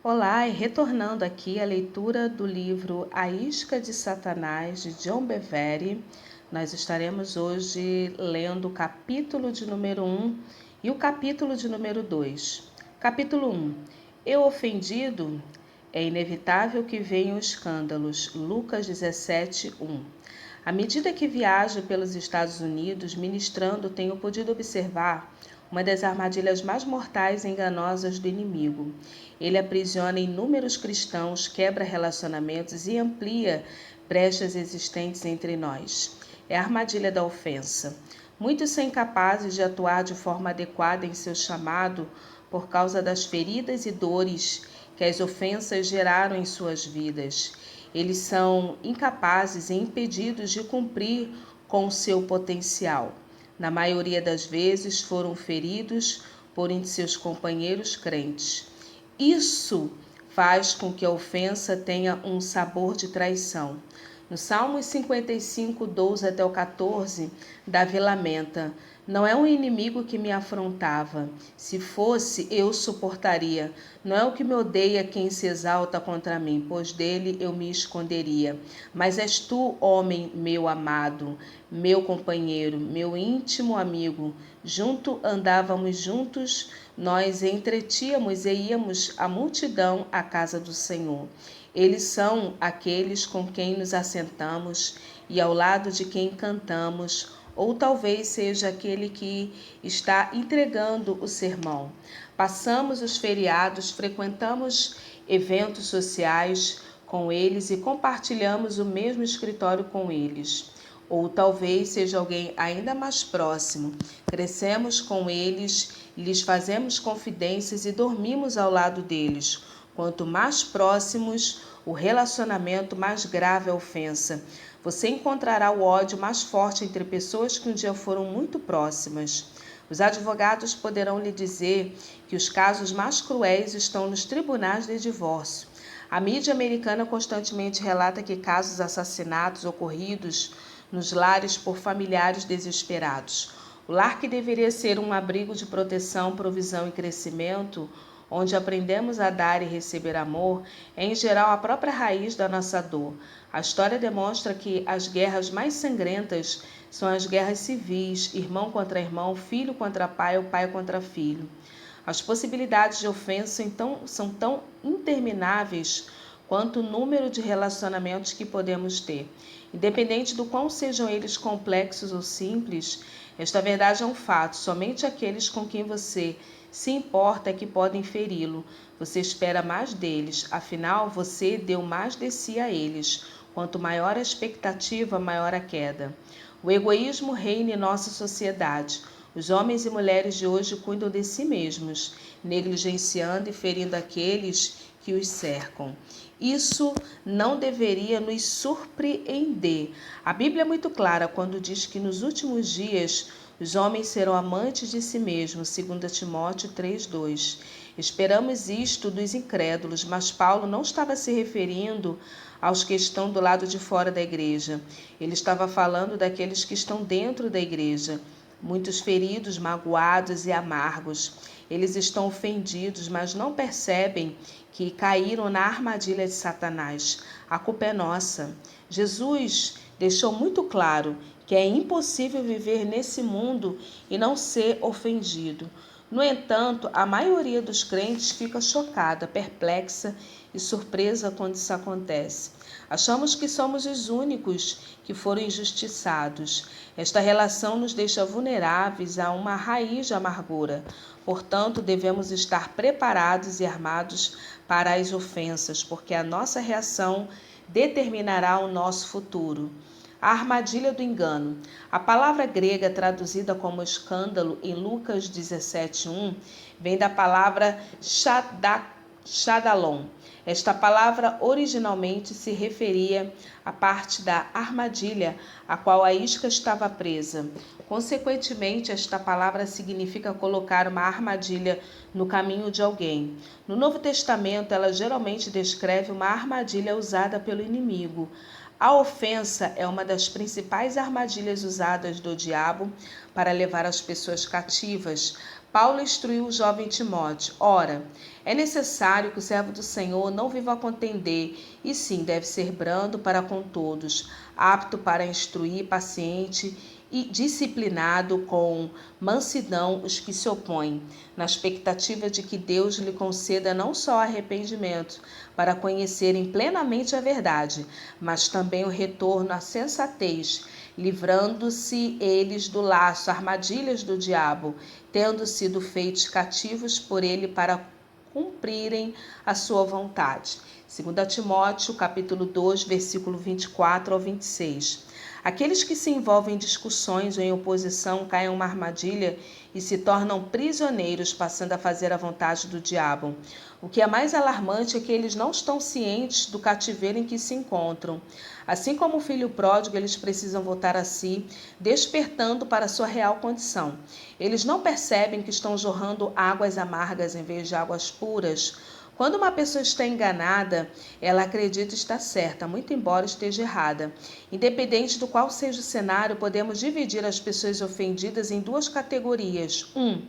Olá, e retornando aqui à leitura do livro A Isca de Satanás, de John Bevere, nós estaremos hoje lendo o capítulo de número 1 e o capítulo de número 2. Capítulo 1. Eu ofendido? É inevitável que venham escândalos. Lucas 17, 1. À medida que viajo pelos Estados Unidos ministrando, tenho podido observar uma das armadilhas mais mortais e enganosas do inimigo. Ele aprisiona inúmeros cristãos, quebra relacionamentos e amplia brechas existentes entre nós. É a armadilha da ofensa. Muitos são incapazes de atuar de forma adequada em seu chamado por causa das feridas e dores que as ofensas geraram em suas vidas. Eles são incapazes e impedidos de cumprir com o seu potencial. Na maioria das vezes foram feridos por seus companheiros crentes. Isso faz com que a ofensa tenha um sabor de traição. No Salmos 55, 12 até o 14, Davi lamenta: não é um inimigo que me afrontava. Se fosse, eu suportaria. Não é o que me odeia quem se exalta contra mim, pois dele eu me esconderia. Mas és tu, homem meu amado, meu companheiro, meu íntimo amigo. Andávamos juntos, nós entretínhamos e íamos a multidão à casa do Senhor. Eles são aqueles com quem nos assentamos e ao lado de quem cantamos, ou talvez seja aquele que está entregando o sermão. Passamos os feriados, frequentamos eventos sociais com eles e compartilhamos o mesmo escritório com eles. Ou talvez seja alguém ainda mais próximo. Crescemos com eles, lhes fazemos confidências e dormimos ao lado deles. Quanto mais próximos o relacionamento, mais grave a ofensa. Você encontrará o ódio mais forte entre pessoas que um dia foram muito próximas. Os advogados poderão lhe dizer que os casos mais cruéis estão nos tribunais de divórcio. A mídia americana constantemente relata que casos de assassinatos ocorridos nos lares por familiares desesperados. O lar que deveria ser um abrigo de proteção, provisão e crescimento, onde aprendemos a dar e receber amor, é em geral a própria raiz da nossa dor. A história demonstra que as guerras mais sangrentas são as guerras civis, irmão contra irmão, filho contra pai ou pai contra filho. As possibilidades de ofensa são tão intermináveis quanto o número de relacionamentos que podemos ter. Independente do quão sejam eles complexos ou simples, esta verdade é um fato. Somente aqueles com quem você se importa é que podem feri-lo. Você espera mais deles, afinal você deu mais de si a eles. Quanto maior a expectativa, maior a queda. O egoísmo reina em nossa sociedade. Os homens e mulheres de hoje cuidam de si mesmos, negligenciando e ferindo aqueles que os cercam. Isso não deveria nos surpreender. A Bíblia é muito clara quando diz que nos últimos dias os homens serão amantes de si mesmos, 2 Timóteo 3:2. Esperamos isto dos incrédulos, mas Paulo não estava se referindo aos que estão do lado de fora da igreja. Ele estava falando daqueles que estão dentro da igreja. Muitos feridos, magoados e amargos. Eles estão ofendidos, mas não percebem que caíram na armadilha de Satanás. A culpa é nossa. Jesus deixou muito claro que é impossível viver nesse mundo e não ser ofendido. No entanto, a maioria dos crentes fica chocada, perplexa e surpresa quando isso acontece. Achamos que somos os únicos que foram injustiçados. Esta relação nos deixa vulneráveis a uma raiz de amargura. Portanto, devemos estar preparados e armados para as ofensas, porque a nossa reação determinará o nosso futuro. A armadilha do engano. A palavra grega traduzida como escândalo em Lucas 17:1 vem da palavra shadalon. Esta palavra originalmente se referia à parte da armadilha a qual a isca estava presa. Consequentemente, esta palavra significa colocar uma armadilha no caminho de alguém. No Novo Testamento, ela geralmente descreve uma armadilha usada pelo inimigo. A ofensa é uma das principais armadilhas usadas do diabo para levar as pessoas cativas, Paulo instruiu o jovem Timóteo: ora, é necessário que o servo do Senhor não viva a contender, e sim deve ser brando para com todos, apto para instruir, paciente e disciplinado com mansidão os que se opõem, na expectativa de que Deus lhe conceda não só arrependimento, para conhecerem plenamente a verdade, mas também o retorno à sensatez, livrando-se eles do laço, armadilhas do diabo, tendo sido feitos cativos por ele para cumprirem a sua vontade. 2 Timóteo, capítulo 2, versículo 24 ao 26. Aqueles que se envolvem em discussões ou em oposição caem em uma armadilha e se tornam prisioneiros, passando a fazer a vontade do diabo. O que é mais alarmante é que eles não estão cientes do cativeiro em que se encontram. Assim como o filho pródigo, eles precisam voltar a si, despertando para a sua real condição. Eles não percebem que estão jorrando águas amargas em vez de águas puras. Quando uma pessoa está enganada, ela acredita estar certa, muito embora esteja errada. Independente do qual seja o cenário, podemos dividir as pessoas ofendidas em duas categorias. 1.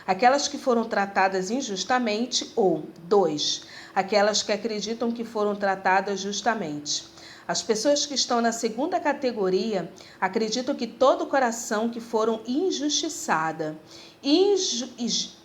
Aquelas que foram tratadas injustamente ou 2. Aquelas que acreditam que foram tratadas justamente. As pessoas que estão na segunda categoria acreditam que todo coração que foram injustiçada.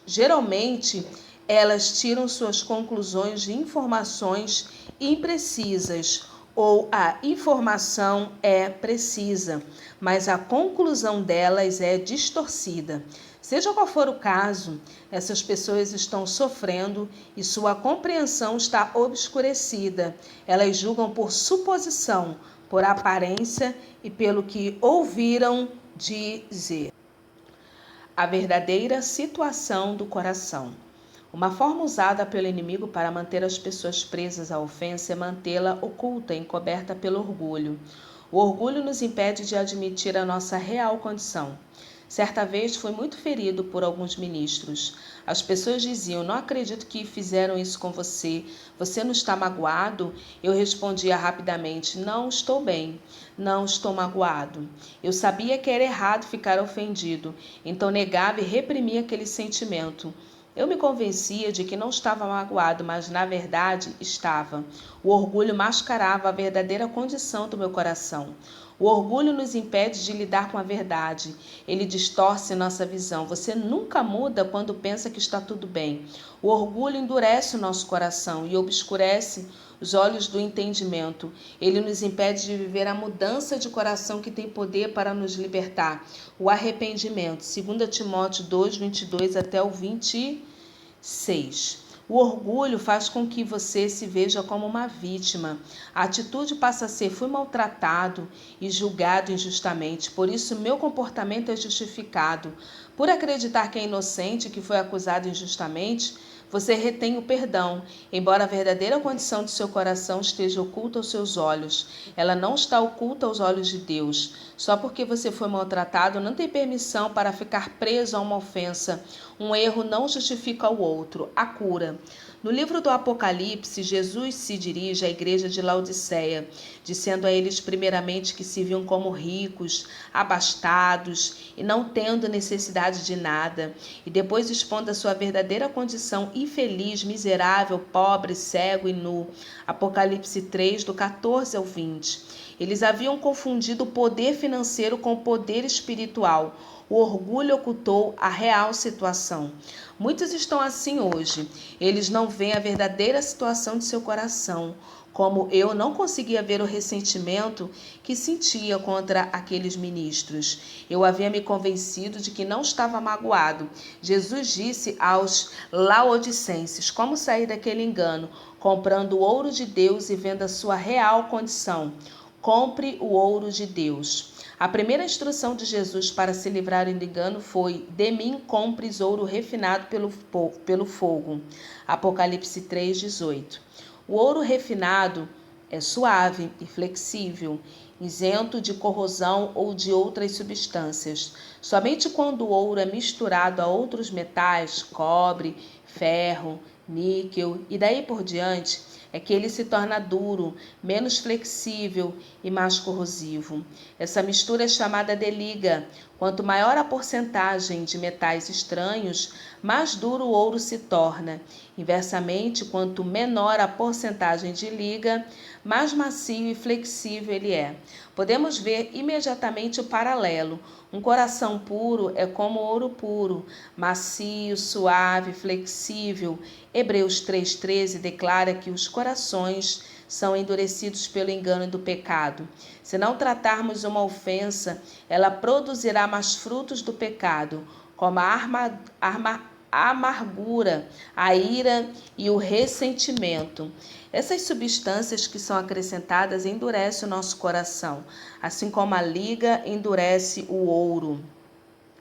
Geralmente, elas tiram suas conclusões de informações imprecisas, ou a informação é precisa, mas a conclusão delas é distorcida. Seja qual for o caso, essas pessoas estão sofrendo e sua compreensão está obscurecida. Elas julgam por suposição, por aparência e pelo que ouviram dizer. A verdadeira situação do coração. Uma forma usada pelo inimigo para manter as pessoas presas à ofensa é mantê-la oculta, encoberta pelo orgulho. O orgulho nos impede de admitir a nossa real condição. Certa vez fui muito ferido por alguns ministros. As pessoas diziam: não acredito que fizeram isso com você. Você não está magoado? Eu respondia rapidamente: não estou bem, não estou magoado. Eu sabia que era errado ficar ofendido, então negava e reprimia aquele sentimento. Eu me convencia de que não estava magoado, mas na verdade estava. O orgulho mascarava a verdadeira condição do meu coração. O orgulho nos impede de lidar com a verdade. Ele distorce nossa visão. Você nunca muda quando pensa que está tudo bem. O orgulho endurece o nosso coração e obscurece os olhos do entendimento. Ele nos impede de viver a mudança de coração que tem poder para nos libertar. O arrependimento. 2 Timóteo 2, 22 até o 26. O orgulho faz com que você se veja como uma vítima. A atitude passa a ser: fui maltratado e julgado injustamente, por isso meu comportamento é justificado. Por acreditar que é inocente, que foi acusado injustamente, você retém o perdão, embora a verdadeira condição de seu coração esteja oculta aos seus olhos. Ela não está oculta aos olhos de Deus. Só porque você foi maltratado, não tem permissão para ficar preso a uma ofensa. Um erro não justifica o outro. A cura. No livro do Apocalipse, Jesus se dirige à igreja de Laodiceia, dizendo a eles primeiramente que se viam como ricos, abastados e não tendo necessidade de nada, e depois expondo a sua verdadeira condição infeliz, miserável, pobre, cego e nu. Apocalipse 3, do 14 ao 20. Eles haviam confundido o poder financeiro com o poder espiritual. O orgulho ocultou a real situação. Muitos estão assim hoje. Eles não veem a verdadeira situação de seu coração. Como eu não conseguia ver o ressentimento que sentia contra aqueles ministros. Eu havia me convencido de que não estava magoado. Jesus disse aos laodicenses como sair daquele engano, comprando o ouro de Deus e vendo a sua real condição. Compre o ouro de Deus. A primeira instrução de Jesus para se livrar do engano foi: de mim compres ouro refinado pelo fogo. Apocalipse 3:18. O ouro refinado é suave e flexível, isento de corrosão ou de outras substâncias. Somente quando o ouro é misturado a outros metais, cobre, ferro, níquel e daí por diante, é que ele se torna duro, menos flexível e mais corrosivo. Essa mistura é chamada de liga. Quanto maior a porcentagem de metais estranhos, mais duro o ouro se torna. Inversamente, quanto menor a porcentagem de liga, mais macio e flexível ele é. Podemos ver imediatamente o paralelo. Um coração puro é como ouro puro, macio, suave, flexível. Hebreus 3,13 declara que os corações são endurecidos pelo engano do pecado. Se não tratarmos uma ofensa, ela produzirá mais frutos do pecado, como a amargura, a ira e o ressentimento. Essas substâncias que são acrescentadas endurecem o nosso coração, assim como a liga endurece o ouro.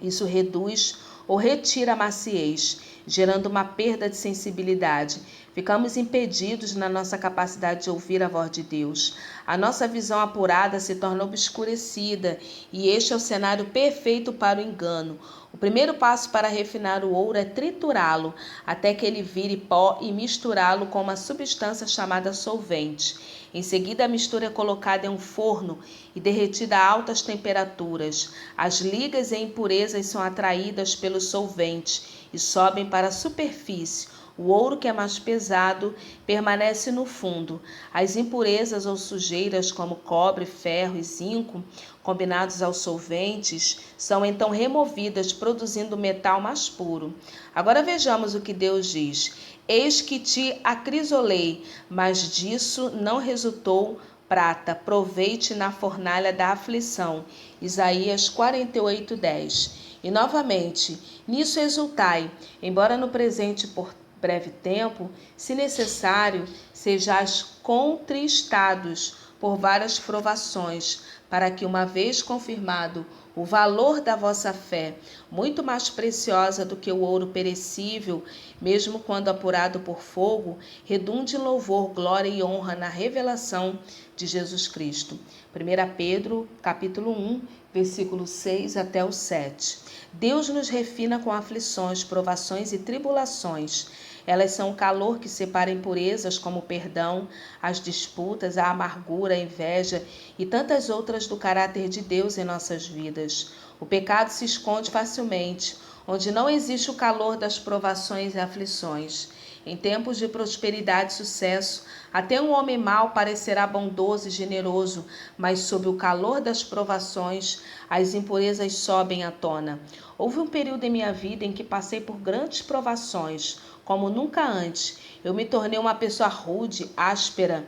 Isso reduz ou retira a maciez, gerando uma perda de sensibilidade. Ficamos impedidos na nossa capacidade de ouvir a voz de Deus. A nossa visão apurada se torna obscurecida e este é o cenário perfeito para o engano. O primeiro passo para refinar o ouro é triturá-lo até que ele vire pó e misturá-lo com uma substância chamada solvente. Em seguida, a mistura é colocada em um forno e derretida a altas temperaturas. As ligas e impurezas são atraídas pelo solvente e sobem para a superfície. O ouro, que é mais pesado, permanece no fundo. As impurezas ou sujeiras, como cobre, ferro e zinco, combinados aos solventes, são então removidas, produzindo metal mais puro. Agora vejamos o que Deus diz. Eis que te acrisolei, mas disso não resultou prata. Provei-te na fornalha da aflição. Isaías 48:10. E novamente, nisso exultai, embora no presente por breve tempo, se necessário, sejais contristados por várias provações, para que, uma vez confirmado o valor da vossa fé, muito mais preciosa do que o ouro perecível, mesmo quando apurado por fogo, redunde em louvor, glória e honra na revelação de Jesus Cristo. 1 Pedro, capítulo 1, versículo 6 até o 7. Deus nos refina com aflições, provações e tribulações. Elas são o calor que separa impurezas como o perdão, as disputas, a amargura, a inveja e tantas outras do caráter de Deus em nossas vidas. O pecado se esconde facilmente, onde não existe o calor das provações e aflições. Em tempos de prosperidade e sucesso, até um homem mau parecerá bondoso e generoso, mas sob o calor das provações, as impurezas sobem à tona. Houve um período em minha vida em que passei por grandes provações, como nunca antes. Eu me tornei uma pessoa rude, áspera,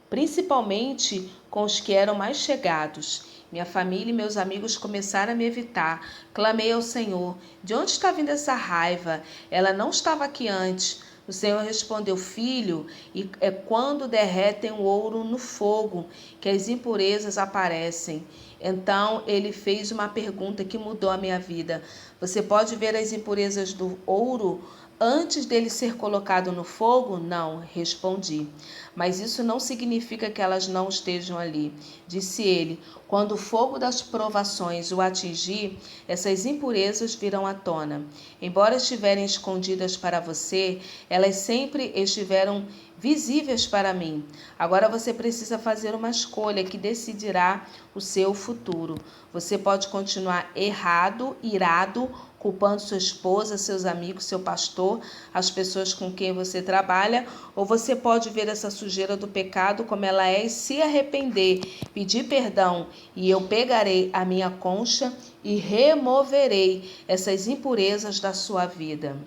principalmente com os que eram mais chegados. Minha família e meus amigos começaram a me evitar. Clamei ao Senhor: de onde está vindo essa raiva? Ela não estava aqui antes. O Senhor respondeu: filho, e é quando derretem o ouro no fogo que as impurezas aparecem. Então ele fez uma pergunta que mudou a minha vida. Você pode ver as impurezas do ouro antes dele ser colocado no fogo? Não, respondi. Mas isso não significa que elas não estejam ali. Disse ele: quando o fogo das provações o atingir, essas impurezas virão à tona. Embora estiverem escondidas para você, elas sempre estiveram visíveis para mim. Agora você precisa fazer uma escolha que decidirá o seu futuro. Você pode continuar errado, irado, culpando sua esposa, seus amigos, seu pastor, as pessoas com quem você trabalha, ou você pode ver essa sujeira do pecado como ela é e se arrepender, pedir perdão, e eu pegarei a minha concha e removerei essas impurezas da sua vida.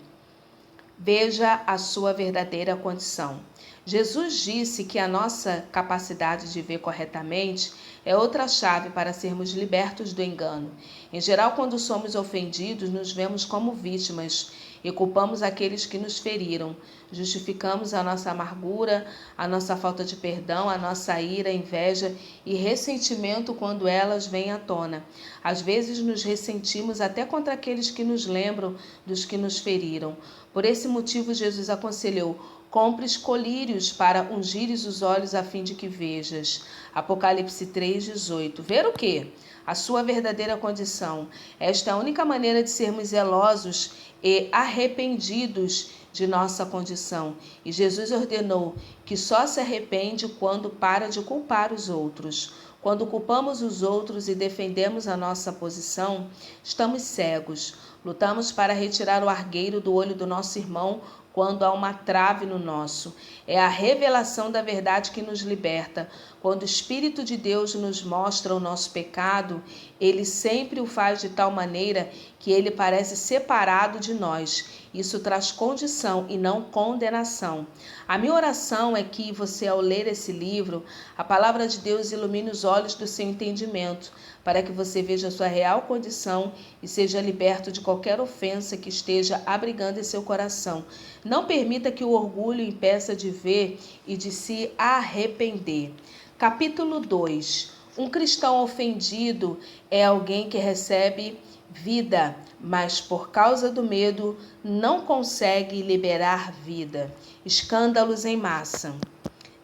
Veja a sua verdadeira condição. Jesus disse que a nossa capacidade de ver corretamente é outra chave para sermos libertos do engano. Em geral, quando somos ofendidos, nos vemos como vítimas e culpamos aqueles que nos feriram. Justificamos a nossa amargura, a nossa falta de perdão, a nossa ira, inveja e ressentimento quando elas vêm à tona. Às vezes nos ressentimos até contra aqueles que nos lembram dos que nos feriram. Por esse motivo, Jesus aconselhou: compres colírios para ungires os olhos a fim de que vejas. Apocalipse 3,18. Ver o quê? A sua verdadeira condição. Esta é a única maneira de sermos zelosos e arrependidos de nossa condição. E Jesus ordenou que só se arrepende quando para de culpar os outros. Quando culpamos os outros e defendemos a nossa posição, estamos cegos. Lutamos para retirar o argueiro do olho do nosso irmão quando há uma trave no nosso. É a revelação da verdade que nos liberta. Quando o Espírito de Deus nos mostra o nosso pecado, ele sempre o faz de tal maneira que ele parece separado de nós. Isso traz condição e não condenação. A minha oração é que você, ao ler esse livro, a palavra de Deus ilumine os olhos do seu entendimento, para que você veja a sua real condição e seja liberto de qualquer ofensa que esteja abrigando em seu coração. Não permita que o orgulho impeça de ver e de se arrepender. Capítulo 2. Um cristão ofendido é alguém que recebe vida, mas por causa do medo não consegue liberar vida. Escândalos em massa.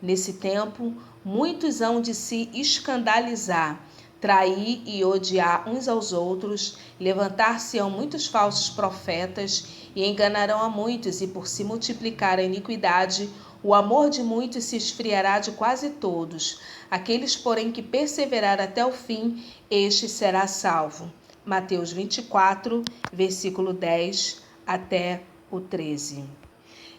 Nesse tempo, muitos hão de se escandalizar, trair e odiar uns aos outros, levantar-se-ão muitos falsos profetas e enganarão a muitos, e por se multiplicar a iniquidade, o amor de muitos se esfriará de quase todos. Aqueles, porém, que perseverar até o fim, este será salvo. Mateus 24, versículo 10 até o 13.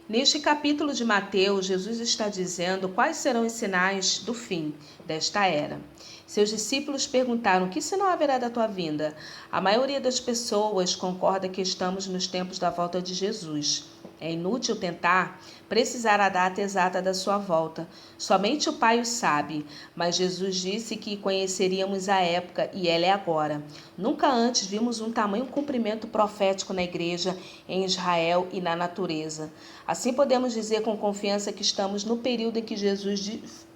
Neste capítulo de Mateus, Jesus está dizendo quais serão os sinais do fim desta era. Seus discípulos perguntaram: que sinal haverá da tua vinda? A maioria das pessoas concorda que estamos nos tempos da volta de Jesus. É inútil tentar precisar a data exata da sua volta. Somente o Pai o sabe, mas Jesus disse que conheceríamos a época e ela é agora. Nunca antes vimos um tamanho cumprimento profético na igreja, em Israel e na natureza. Assim podemos dizer com confiança que estamos no período em que Jesus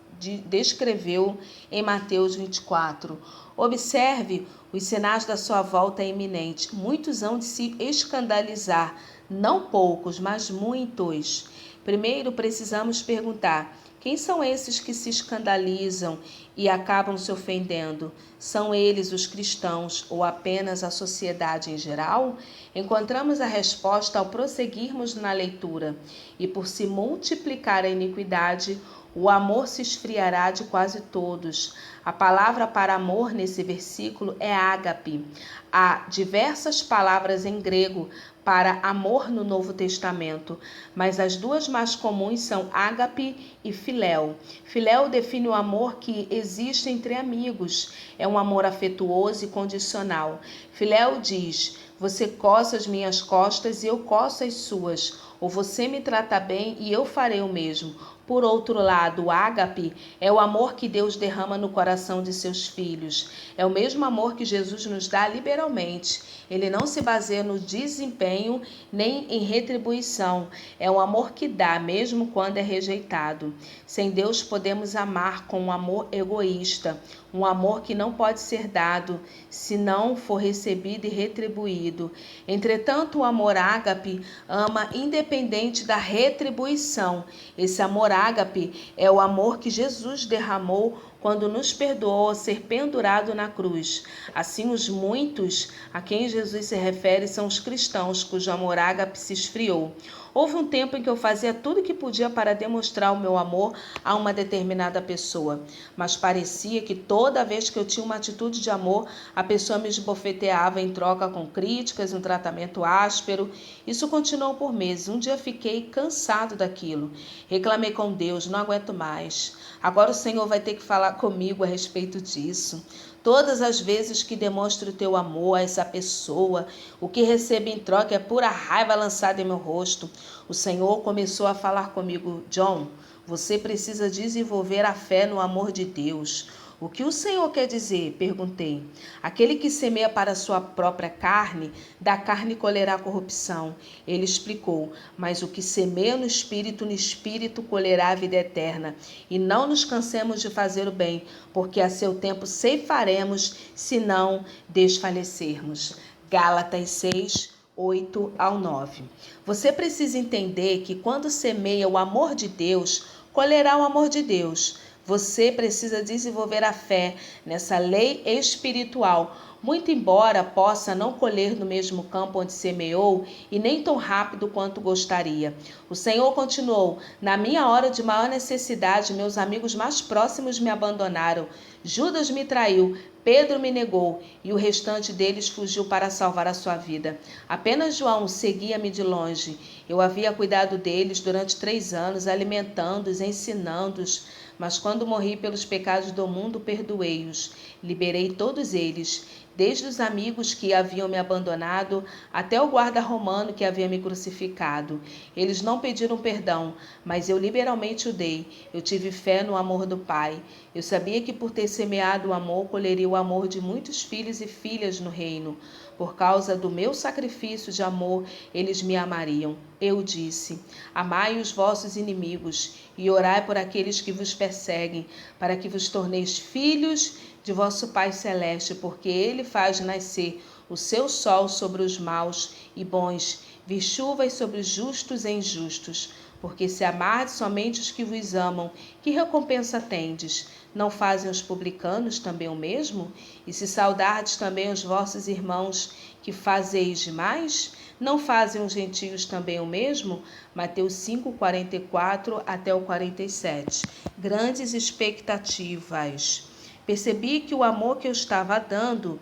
descreveu em Mateus 24. Observe, os sinais da sua volta é iminente. Muitos hão de se escandalizar, não poucos, mas muitos. Primeiro precisamos perguntar: quem são esses que se escandalizam e acabam se ofendendo? São eles os cristãos ou apenas a sociedade em geral? Encontramos a resposta ao prosseguirmos na leitura. E por se multiplicar a iniquidade, o amor se esfriará de quase todos. A palavra para amor nesse versículo é ágape. Há diversas palavras em grego para amor no Novo Testamento, mas as duas mais comuns são ágape e filéu. Filéu define o amor que existe entre amigos. É um amor afetuoso e condicional. Filéu diz: você coça as minhas costas e eu coço as suas. Ou você me trata bem e eu farei o mesmo. Por outro lado, o ágape é o amor que Deus derrama no coração de seus filhos. É o mesmo amor que Jesus nos dá liberalmente. Ele não se baseia no desempenho nem em retribuição. É um amor que dá, mesmo quando é rejeitado. Sem Deus podemos amar com um amor egoísta, um amor que não pode ser dado se não for recebido e retribuído. Entretanto, o amor ágape ama independente da retribuição. Esse amor ágape é o amor que Jesus derramou quando nos perdoou ao ser pendurado na cruz. Assim, os muitos a quem Jesus se refere são os cristãos, cujo amor ágape se esfriou. Houve um tempo em que eu fazia tudo o que podia para demonstrar o meu amor a uma determinada pessoa, mas parecia que toda vez que eu tinha uma atitude de amor, a pessoa me esbofeteava em troca com críticas, um tratamento áspero. Isso continuou por meses. Um dia fiquei cansado daquilo. Reclamei com Deus: não aguento mais. Agora o Senhor vai ter que falar comigo a respeito disso. Todas as vezes que demonstro o teu amor a essa pessoa, o que recebo em troca é pura raiva lançada em meu rosto. O Senhor começou a falar comigo: John, você precisa desenvolver a fé no amor de Deus. O que o Senhor quer dizer? Perguntei. Aquele que semeia para a sua própria carne, da carne colherá corrupção. Ele explicou: mas o que semeia no espírito colherá a vida eterna. E não nos cansemos de fazer o bem, porque a seu tempo ceifaremos, se não desfalecermos. Gálatas 6, 8 ao 9. Você precisa entender que quando semeia o amor de Deus, colherá o amor de Deus. Você precisa desenvolver a fé nessa lei espiritual, muito embora possa não colher no mesmo campo onde semeou e nem tão rápido quanto gostaria. O Senhor continuou: na minha hora de maior necessidade, meus amigos mais próximos me abandonaram. Judas me traiu, Pedro me negou e o restante deles fugiu para salvar a sua vida. Apenas João seguia-me de longe. Eu havia cuidado deles durante 3 anos, alimentando-os, ensinando-os. Mas quando morri pelos pecados do mundo, perdoei-os. Liberei todos eles, desde os amigos que haviam me abandonado até o guarda romano que havia me crucificado. Eles não pediram perdão, mas eu liberalmente o dei. Eu tive fé no amor do Pai. Eu sabia que por ter semeado o amor, colheria o amor de muitos filhos e filhas no reino. Por causa do meu sacrifício de amor, eles me amariam. Eu disse: amai os vossos inimigos e orai por aqueles que vos perseguem, para que vos torneis filhos de vosso Pai Celeste, porque Ele faz nascer o seu sol sobre os maus e bons, vir chuvas sobre os justos e injustos. Porque se amardes somente os que vos amam, que recompensa tendes? Não fazem os publicanos também o mesmo? E se saudardes também os vossos irmãos, que fazeis demais? Não fazem os gentios também o mesmo? Mateus 5, 44 até o 47. Grandes expectativas. Percebi que o amor que eu estava dando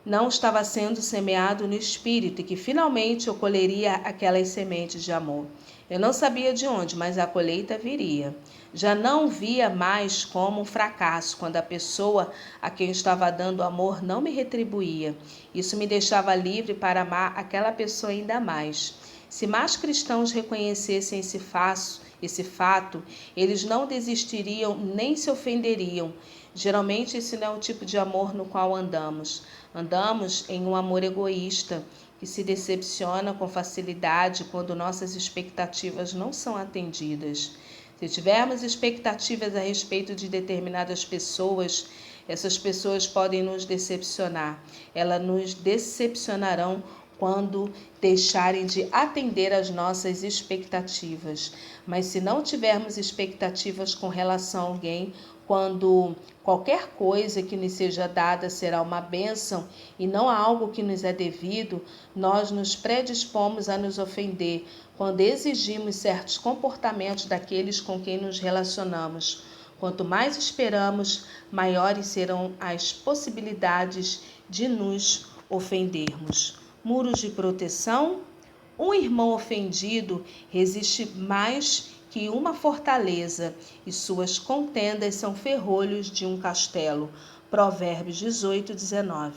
não estava sendo semeado no espírito e que finalmente eu colheria aquelas sementes de amor. Eu não sabia de onde, mas a colheita viria. Já não via mais como um fracasso quando a pessoa a quem eu estava dando amor não me retribuía. Isso me deixava livre para amar aquela pessoa ainda mais. Se mais cristãos reconhecessem esse fato, eles não desistiriam nem se ofenderiam. Geralmente esse não é o tipo de amor no qual andamos. Andamos em um amor egoísta, que se decepciona com facilidade quando nossas expectativas não são atendidas. Se tivermos expectativas a respeito de determinadas pessoas, essas pessoas podem nos decepcionar. Elas nos decepcionarão quando deixarem de atender às nossas expectativas. Mas se não tivermos expectativas com relação a alguém, quando qualquer coisa que nos seja dada será uma bênção e não algo que nos é devido, nós nos predispomos a nos ofender quando exigimos certos comportamentos daqueles com quem nos relacionamos. Quanto mais esperamos, maiores serão as possibilidades de nos ofendermos. Muros de proteção. Um irmão ofendido resiste mais que uma fortaleza, e suas contendas são ferrolhos de um castelo. Provérbios 18, 19.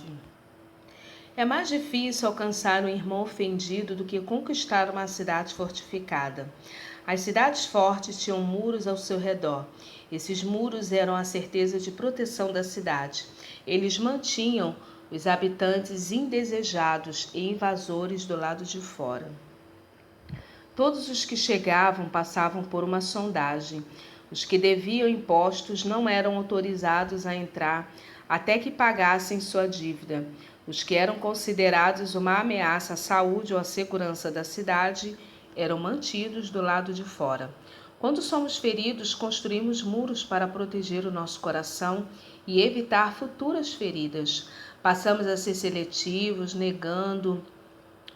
É mais difícil alcançar um irmão ofendido do que conquistar uma cidade fortificada. As cidades fortes tinham muros ao seu redor. Esses muros eram a certeza de proteção da cidade. Eles mantinham os habitantes indesejados e invasores do lado de fora. Todos os que chegavam passavam por uma sondagem. Os que deviam impostos não eram autorizados a entrar até que pagassem sua dívida. Os que eram considerados uma ameaça à saúde ou à segurança da cidade eram mantidos do lado de fora. Quando somos feridos, construímos muros para proteger o nosso coração e evitar futuras feridas. Passamos a ser seletivos, negando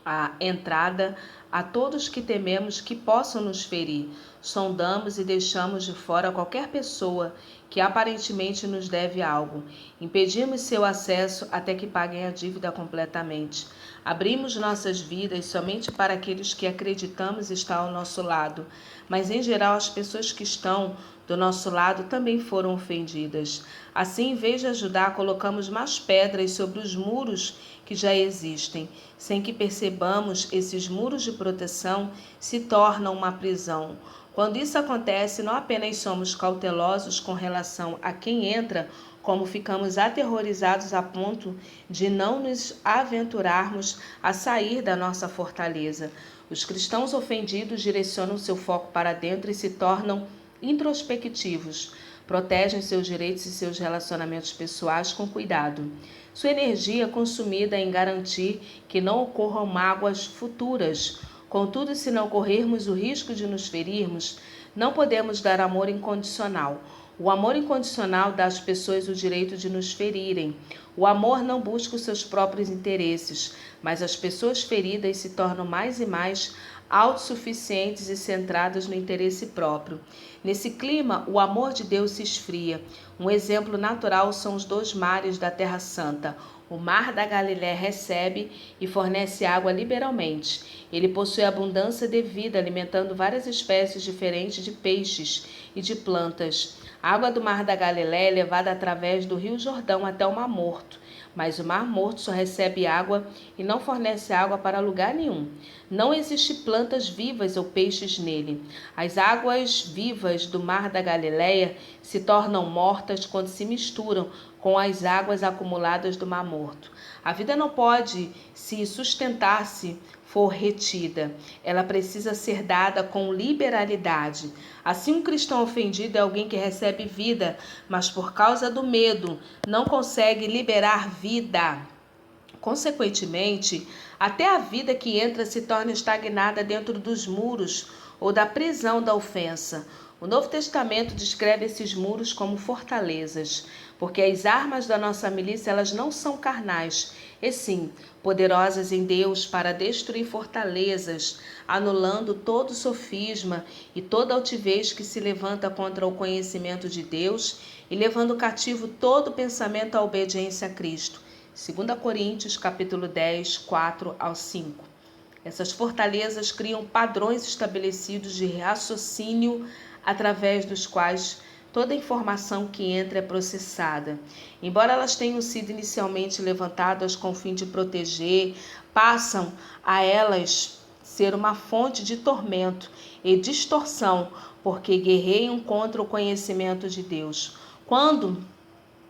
a entrada a todos que tememos que possam nos ferir. Sondamos e deixamos de fora qualquer pessoa que aparentemente nos deve algo. Impedimos seu acesso até que paguem a dívida completamente. Abrimos nossas vidas somente para aqueles que acreditamos estar ao nosso lado, mas em geral as pessoas que estão do nosso lado também foram ofendidas. Assim, em vez de ajudar, colocamos mais pedras sobre os muros que já existem. Sem que percebamos, esses muros de proteção se tornam uma prisão. Quando isso acontece, não apenas somos cautelosos com relação a quem entra, como ficamos aterrorizados a ponto de não nos aventurarmos a sair da nossa fortaleza. Os cristãos ofendidos direcionam seu foco para dentro e se tornam introspectivos. protegem seus direitos e seus relacionamentos pessoais com cuidado. Sua energia é consumida em garantir que não ocorram mágoas futuras. Contudo, se não corrermos o risco de nos ferirmos, não podemos dar amor incondicional. O amor incondicional dá às pessoas o direito de nos ferirem. O amor não busca os seus próprios interesses, mas as pessoas feridas se tornam mais e mais autossuficientes e centradas no interesse próprio. Nesse clima, o amor de Deus se esfria. Um exemplo natural são os 2 mares da Terra Santa. O Mar da Galiléia recebe e fornece água liberalmente. Ele possui abundância de vida, alimentando várias espécies diferentes de peixes e de plantas. A água do Mar da Galiléia é levada através do Rio Jordão até o Mar Morto, mas o Mar Morto só recebe água e não fornece água para lugar nenhum. Não existe plantas vivas ou peixes nele. As águas vivas do Mar da Galiléia se tornam mortas quando se misturam com as águas acumuladas do Mar Morto. A vida não pode se sustentar se for retida. Ela precisa ser dada com liberalidade. Assim, um cristão ofendido é alguém que recebe vida, mas por causa do medo não consegue liberar vida. Consequentemente, até a vida que entra se torna estagnada dentro dos muros ou da prisão da ofensa. O Novo Testamento descreve esses muros como fortalezas, porque as armas da nossa milícia elas não são carnais, e sim poderosas em Deus para destruir fortalezas, anulando todo sofisma e toda altivez que se levanta contra o conhecimento de Deus e levando cativo todo pensamento à obediência a Cristo. 2 Coríntios, capítulo 10, 4 ao 5. Essas fortalezas criam padrões estabelecidos de raciocínio através dos quais toda informação que entra é processada. Embora elas tenham sido inicialmente levantadas com o fim de proteger, passam a elas ser uma fonte de tormento e distorção, porque guerreiam contra o conhecimento de Deus. Quando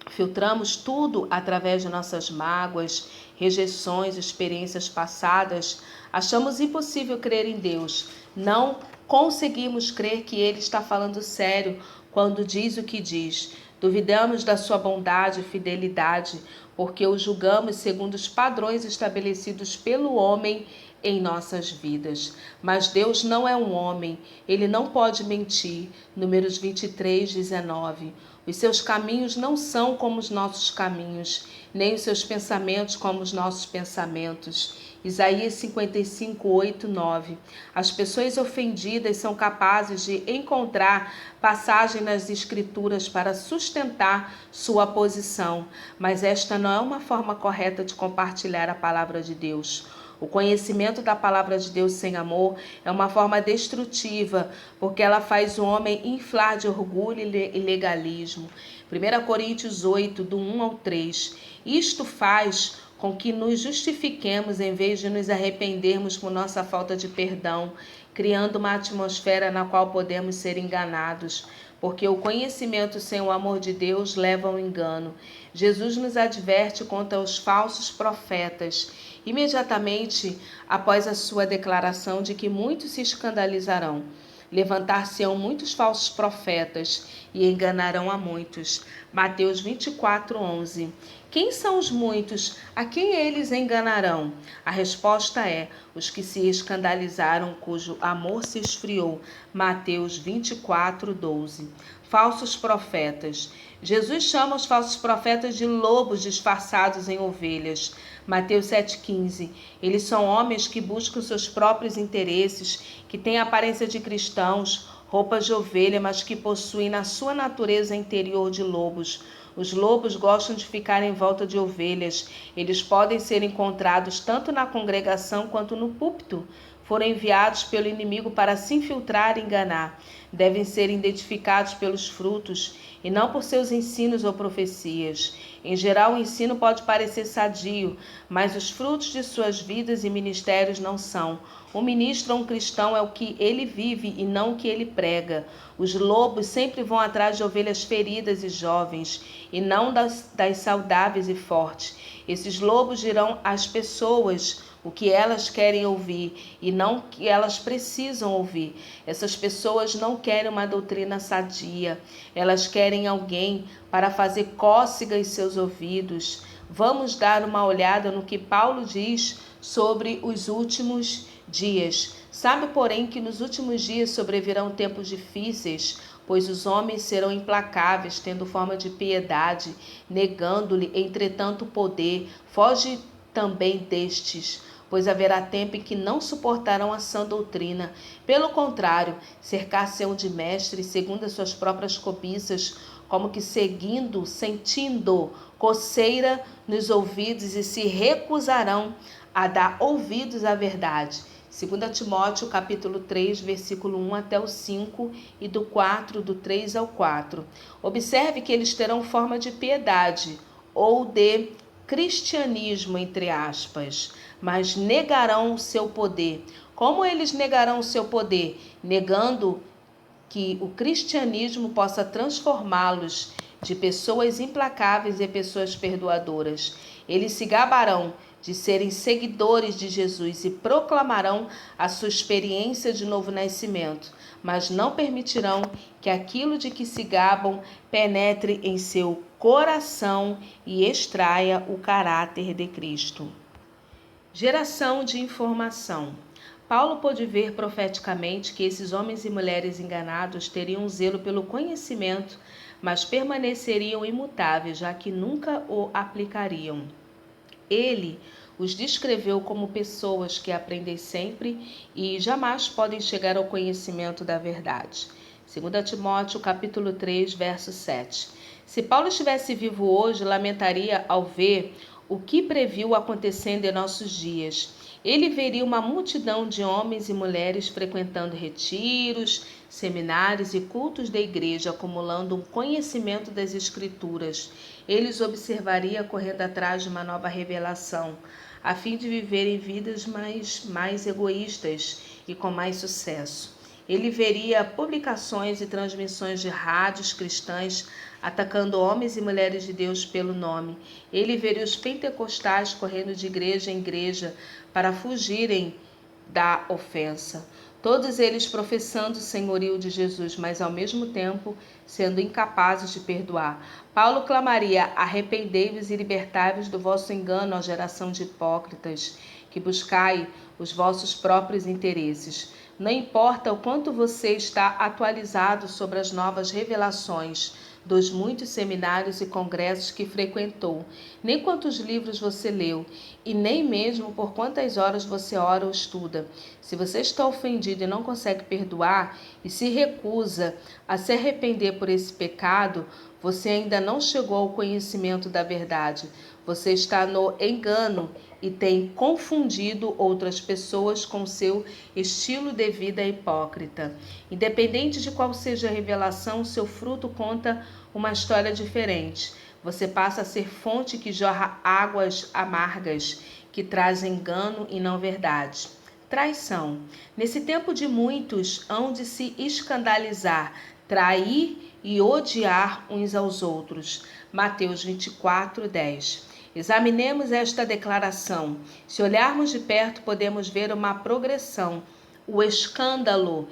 filtramos tudo através de nossas mágoas, rejeições, experiências passadas, achamos impossível crer em Deus. Não conseguimos crer que Ele está falando sério quando diz o que diz. Duvidamos da sua bondade e fidelidade, porque o julgamos segundo os padrões estabelecidos pelo homem em nossas vidas. Mas Deus não é um homem, Ele não pode mentir. Números 23, 19. Os seus caminhos não são como os nossos caminhos, nem os seus pensamentos como os nossos pensamentos. Isaías 55, 8, 9. As pessoas ofendidas são capazes de encontrar passagem nas Escrituras para sustentar sua posição, mas esta não é uma forma correta de compartilhar a palavra de Deus. O conhecimento da palavra de Deus sem amor é uma forma destrutiva, porque ela faz o homem inflar de orgulho e legalismo. 1 Coríntios 8, do 1 ao 3. Isto faz com que nos justifiquemos em vez de nos arrependermos por nossa falta de perdão, criando uma atmosfera na qual podemos ser enganados, porque o conhecimento sem o amor de Deus leva ao engano. Jesus nos adverte contra os falsos profetas, imediatamente após a sua declaração de que muitos se escandalizarão. Levantar-se-ão muitos falsos profetas e enganarão a muitos. Mateus 24, 11. Quem são os muitos? A quem eles enganarão? A resposta é: os que se escandalizaram, cujo amor se esfriou. Mateus 24, 12. Falsos profetas. Jesus chama os falsos profetas de lobos disfarçados em ovelhas. Mateus 7,15. Eles são homens que buscam seus próprios interesses, que têm a aparência de cristãos, roupas de ovelha, mas que possuem na sua natureza interior de lobos. Os lobos gostam de ficar em volta de ovelhas. Eles podem ser encontrados tanto na congregação quanto no púlpito. Foram enviados pelo inimigo para se infiltrar e enganar. Devem ser identificados pelos frutos e não por seus ensinos ou profecias. Em geral, o ensino pode parecer sadio, mas os frutos de suas vidas e ministérios não são. Um ministro ou um cristão é o que ele vive e não o que ele prega. Os lobos sempre vão atrás de ovelhas feridas e jovens, e não das saudáveis e fortes. Esses lobos dirão às pessoas o que elas querem ouvir e não o que elas precisam ouvir. Essas pessoas não querem uma doutrina sadia, elas querem alguém para fazer cócega em seus ouvidos. Vamos dar uma olhada no que Paulo diz sobre os últimos dias. Sabe, porém, que nos últimos dias sobrevirão tempos difíceis, pois os homens serão implacáveis, tendo forma de piedade, negando-lhe, entretanto, o poder. Foge também destes, pois haverá tempo em que não suportarão a sã doutrina. Pelo contrário, cercar-se-ão de mestres, segundo as suas próprias cobiças, como que sentindo coceira nos ouvidos, e se recusarão a dar ouvidos à verdade. 2 Timóteo, capítulo 3, versículo 1 até o 5 e do 3 ao 4. Observe que eles terão forma de piedade ou de cristianismo, entre aspas, mas negarão o seu poder. Como eles negarão o seu poder? Negando que o cristianismo possa transformá-los de pessoas implacáveis em pessoas perdoadoras. Eles se gabarão de serem seguidores de Jesus e proclamarão a sua experiência de novo nascimento, mas não permitirão que aquilo de que se gabam penetre em seu coração e extraia o caráter de Cristo. Geração de informação. Paulo pôde ver profeticamente que esses homens e mulheres enganados teriam um zelo pelo conhecimento, mas permaneceriam imutáveis, já que nunca o aplicariam. Ele os descreveu como pessoas que aprendem sempre e jamais podem chegar ao conhecimento da verdade. 2 Timóteo, capítulo 3, verso 7. Se Paulo estivesse vivo hoje, lamentaria ao ver o que previu acontecendo em nossos dias. Ele veria uma multidão de homens e mulheres frequentando retiros, seminários e cultos da igreja, acumulando um conhecimento das Escrituras. Ele os observaria correndo atrás de uma nova revelação, a fim de viverem vidas mais egoístas e com mais sucesso. Ele veria publicações e transmissões de rádios cristãs atacando homens e mulheres de Deus pelo nome. Ele veria os pentecostais correndo de igreja em igreja para fugirem da ofensa. Todos eles professando o senhorio de Jesus, mas ao mesmo tempo sendo incapazes de perdoar. Paulo clamaria: arrependei-vos e libertai-vos do vosso engano, ó geração de hipócritas, que buscai os vossos próprios interesses. Não importa o quanto você está atualizado sobre as novas revelações dos muitos seminários e congressos que frequentou, nem quantos livros você leu, e nem mesmo por quantas horas você ora ou estuda. Se você está ofendido e não consegue perdoar e se recusa a se arrepender por esse pecado, você ainda não chegou ao conhecimento da verdade. Você está no engano e tem confundido outras pessoas com seu estilo de vida hipócrita. Independente de qual seja a revelação, seu fruto conta uma história diferente. Você passa a ser fonte que jorra águas amargas, que traz engano e não verdade. Traição. Nesse tempo de muitos hão de se escandalizar, trair e odiar uns aos outros. Mateus 24, 10. Examinemos esta declaração. Se olharmos de perto, podemos ver uma progressão. O escândalo,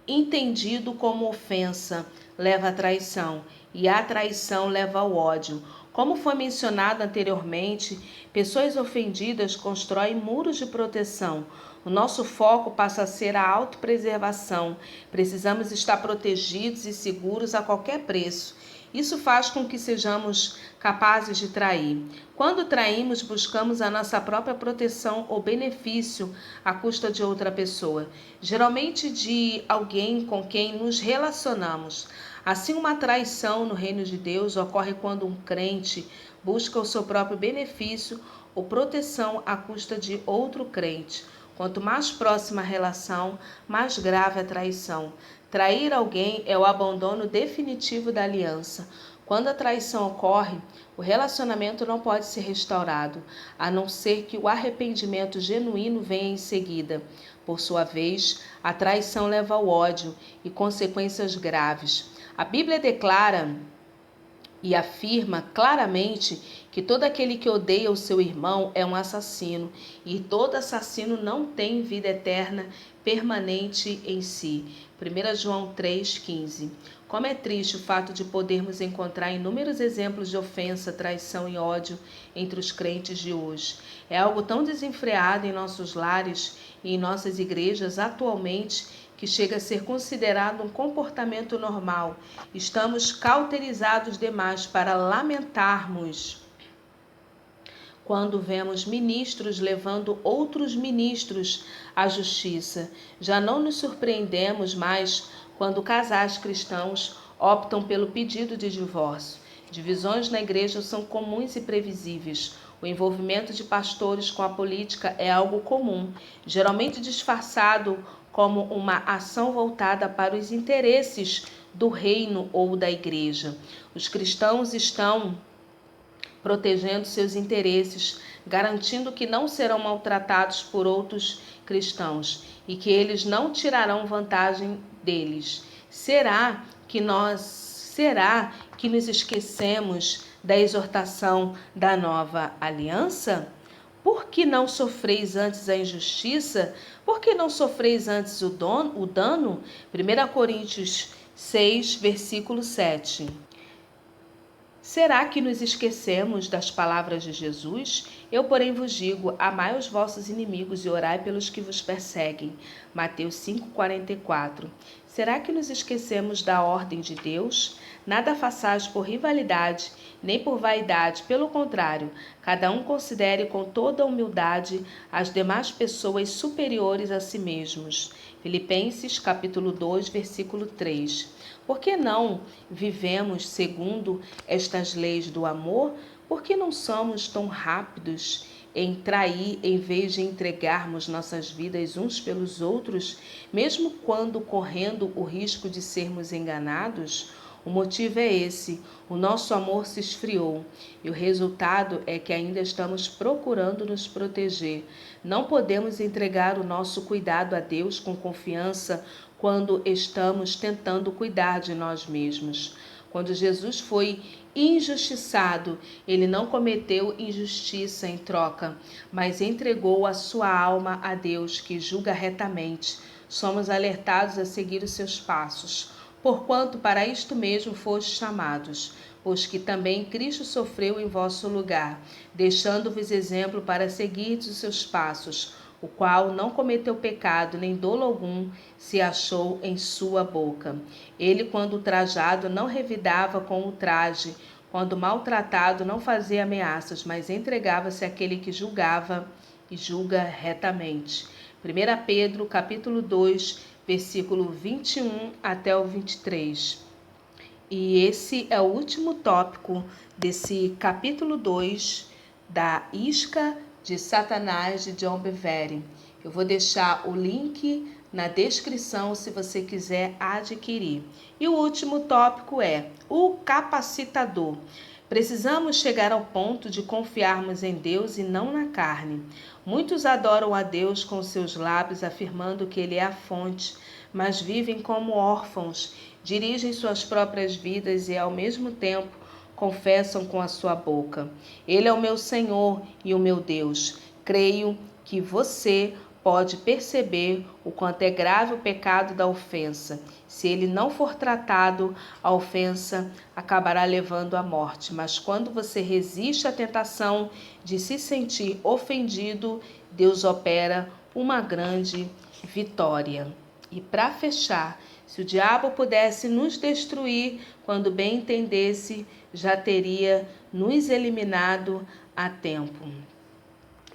entendido como ofensa, leva à traição, e a traição leva ao ódio. Como foi mencionado anteriormente, pessoas ofendidas constroem muros de proteção. O nosso foco passa a ser a autopreservação. Precisamos estar protegidos e seguros a qualquer preço. Isso faz com que sejamos capazes de trair. Quando traímos, buscamos a nossa própria proteção ou benefício à custa de outra pessoa, geralmente de alguém com quem nos relacionamos. Assim, uma traição no reino de Deus ocorre quando um crente busca o seu próprio benefício ou proteção à custa de outro crente. Quanto mais próxima a relação, mais grave a traição. Trair alguém é o abandono definitivo da aliança. Quando a traição ocorre, o relacionamento não pode ser restaurado, a não ser que o arrependimento genuíno venha em seguida. Por sua vez, a traição leva ao ódio e consequências graves. A Bíblia declara e afirma claramente que todo aquele que odeia o seu irmão é um assassino, e todo assassino não tem vida eterna permanente em si. 1 João 3,15. Como é triste o fato de podermos encontrar inúmeros exemplos de ofensa, traição e ódio entre os crentes de hoje. É algo tão desenfreado em nossos lares e em nossas igrejas atualmente que chega a ser considerado um comportamento normal. Estamos cauterizados demais para lamentarmos quando vemos ministros levando outros ministros à justiça. Já não nos surpreendemos mais quando casais cristãos optam pelo pedido de divórcio. Divisões na igreja são comuns e previsíveis. O envolvimento de pastores com a política é algo comum, geralmente disfarçado como uma ação voltada para os interesses do reino ou da igreja. Os cristãos estão protegendo seus interesses, garantindo que não serão maltratados por outros cristãos e que eles não tirarão vantagem deles. Será que nos esquecemos da exortação da nova aliança? Por que não sofreis antes a injustiça? Por que não sofreis antes o dano? 1 Coríntios 6, versículo 7. Será que nos esquecemos das palavras de Jesus? Eu, porém, vos digo, amai os vossos inimigos e orai pelos que vos perseguem. Mateus 5,44. Será que nos esquecemos da ordem de Deus? Nada façais por rivalidade, nem por vaidade, pelo contrário, cada um considere com toda humildade as demais pessoas superiores a si mesmos. Filipenses capítulo 2, versículo 3. Por que não vivemos segundo estas leis do amor? Por que não somos tão rápidos em trair em vez de entregarmos nossas vidas uns pelos outros, mesmo quando correndo o risco de sermos enganados? O motivo é esse: o nosso amor se esfriou e o resultado é que ainda estamos procurando nos proteger. Não podemos entregar o nosso cuidado a Deus com confiança quando estamos tentando cuidar de nós mesmos. Quando Jesus foi injustiçado, ele não cometeu injustiça em troca, mas entregou a sua alma a Deus, que julga retamente. Somos alertados a seguir os seus passos, porquanto para isto mesmo fostes chamados, pois que também Cristo sofreu em vosso lugar, deixando-vos exemplo para seguirdes os seus passos, o qual não cometeu pecado, nem dolo algum se achou em sua boca. Ele, quando trajado, não revidava com o traje, quando maltratado, não fazia ameaças, mas entregava-se àquele que julgava e julga retamente. 1 Pedro, capítulo 2, versículo 21 até o 23. E esse é o último tópico desse capítulo 2 da Isca de Satanás, de John Bevere. Eu vou deixar o link na descrição se você quiser adquirir. E o último tópico é o capacitador. Precisamos chegar ao ponto de confiarmos em Deus e não na carne. Muitos adoram a Deus com seus lábios, afirmando que Ele é a fonte, mas vivem como órfãos, dirigem suas próprias vidas e, ao mesmo tempo, confessam com a sua boca: Ele é o meu Senhor e o meu Deus. Creio que você pode perceber o quanto é grave o pecado da ofensa. Se ele não for tratado, a ofensa acabará levando à morte. Mas quando você resiste à tentação de se sentir ofendido, Deus opera uma grande vitória. E para fechar, se o diabo pudesse nos destruir quando bem entendesse, já teria nos eliminado a tempo.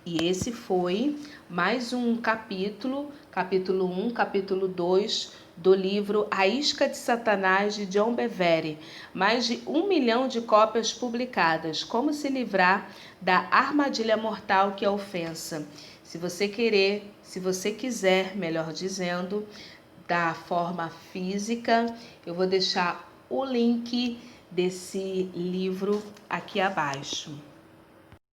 E esse foi mais um capítulo 1, capítulo 2, do livro A Isca de Satanás, de John Bevere. Mais de 1 milhão de cópias publicadas. Como se livrar da armadilha mortal que é a ofensa. Se você quiser, melhor dizendo, da forma física, eu vou deixar o link desse livro aqui abaixo.